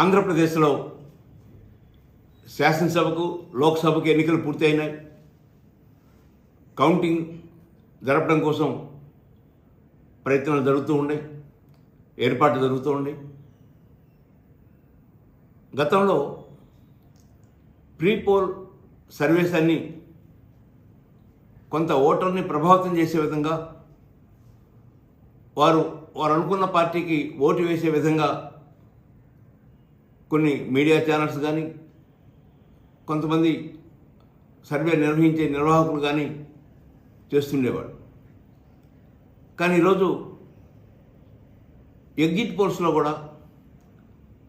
ఆంధ్రప్రదేశ్లో శాసనసభకు లోక్సభకు ఎన్నికలు పూర్తయినాయి. కౌంటింగ్ జరపడం కోసం ప్రయత్నాలు జరుగుతూ ఉన్నాయి, ఏర్పాట్లు జరుగుతూ ఉన్నాయి. గతంలో ప్రీ పోల్ సర్వేస్ అన్నీ కొంత ఓటర్ని ప్రభావితం చేసే విధంగా, వారు అనుకున్న పార్టీకి ఓటు వేసే విధంగా కొన్ని మీడియా ఛానల్స్ కానీ, కొంతమంది సర్వే నిర్వహించే నిర్వాహకులు కానీ చేస్తుండేవాడు. కానీ ఈరోజు ఎగ్జిట్ పోల్స్లో కూడా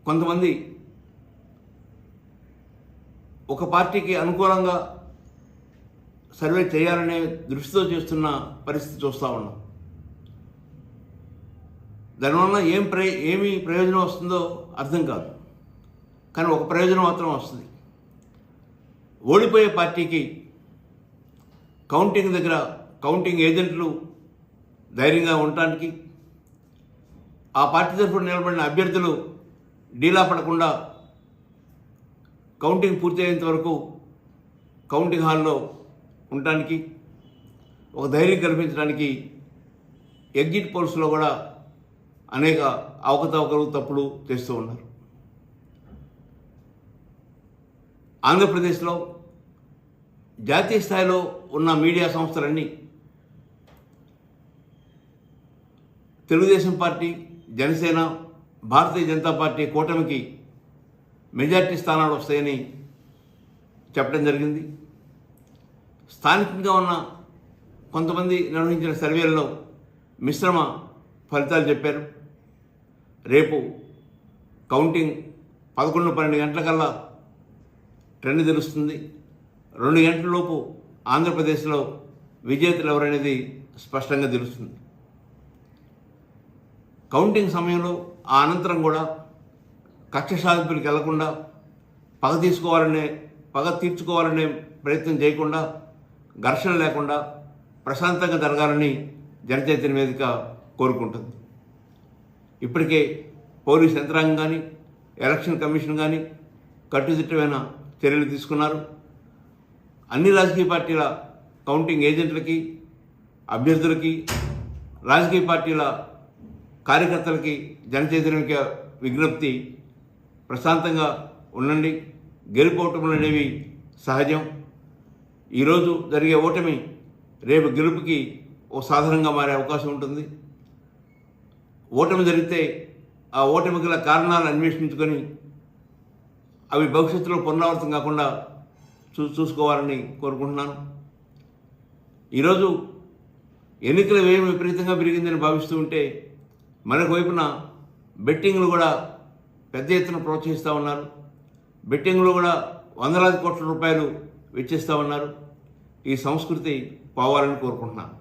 కొంతమంది ఒక పార్టీకి అనుకూలంగా సర్వే చేయాలనే దృష్టితో చేస్తున్న పరిస్థితి చూస్తూ ఉన్నాం. దానివల్ల ఏమి ప్రయోజనం వస్తుందో అర్థం కాదు. కానీ ఒక ప్రయోజనం మాత్రం వస్తుంది. ఓడిపోయే పార్టీకి కౌంటింగ్ దగ్గర కౌంటింగ్ ఏజెంట్లు ధైర్యంగా ఉండటానికి, ఆ పార్టీ తరఫున నిలబడిన అభ్యర్థులు డీలా పడకుండా కౌంటింగ్ పూర్తయ్యేంత వరకు కౌంటింగ్ హాల్లో ఉండటానికి, ఒక ధైర్యం కల్పించడానికి ఎగ్జిట్ పోల్స్లో కూడా అనేక అవకతవకలు, తప్పులు చేస్తూ ఉన్నారు. ఆంధ్రప్రదేశ్లో జాతీయ స్థాయిలో ఉన్న మీడియా సంస్థలన్నీ తెలుగుదేశం పార్టీ, జనసేన, భారతీయ జనతా పార్టీ కూటమికి మెజార్టీ స్థానాలు వస్తాయని చెప్పడం జరిగింది. స్థానికంగా ఉన్న కొంతమంది నిర్వహించిన సర్వేలలో మిశ్రమ ఫలితాలు చెప్పారు. రేపు కౌంటింగ్ 11-12 గంటలకల్లా ట్రెండ్ తెలుస్తుంది. 2 గంటల లోపు ఆంధ్రప్రదేశ్లో విజేతలు ఎవరనేది స్పష్టంగా తెలుస్తుంది. కౌంటింగ్ సమయంలో ఆ అనంతరం కూడా కక్ష సాధింపులకు వెళ్లకుండా, పగ తీర్చుకోవాలనే ప్రయత్నం చేయకుండా, ఘర్షణ లేకుండా ప్రశాంతంగా జరగాలని జనచైతన్య వేదిక కోరుకుంటుంది. ఇప్పటికే పోలీస్ యంత్రాంగం కానీ, ఎలక్షన్ కమిషన్ కానీ కట్టుదిట్టమైన చర్యలు తీసుకున్నారు. అన్ని రాజకీయ పార్టీల కౌంటింగ్ ఏజెంట్లకి, అభ్యర్థులకి, రాజకీయ పార్టీల కార్యకర్తలకి జనచైతన్య విజ్ఞప్తి, ప్రశాంతంగా ఉండండి. గెలుపోవటములు అనేవి సహజం. ఈరోజు జరిగే ఓటమి రేపు గెలుపుకి ఓ సాధారణంగా మారే అవకాశం ఉంటుంది. ఓటమి జరిగితే ఆ ఓటమి గల కారణాలు అన్వేషించుకొని అవి భవిష్యత్తులో పునరావృతం కాకుండా చూసుకోవాలని కోరుకుంటున్నాను. ఈరోజు ఎన్నికల వ్యయం విపరీతంగా పెరిగిందని భావిస్తూ ఉంటే, మరొక వైపున బెట్టింగ్లు కూడా పెద్ద ఎత్తున ప్రోత్సహిస్తూ ఉన్నారు. బెట్టింగ్లు కూడా వందలాది కోట్ల రూపాయలు వెచ్చిస్తూ ఉన్నారు. ఈ సంస్కృతి పోవాలని కోరుకుంటున్నాను.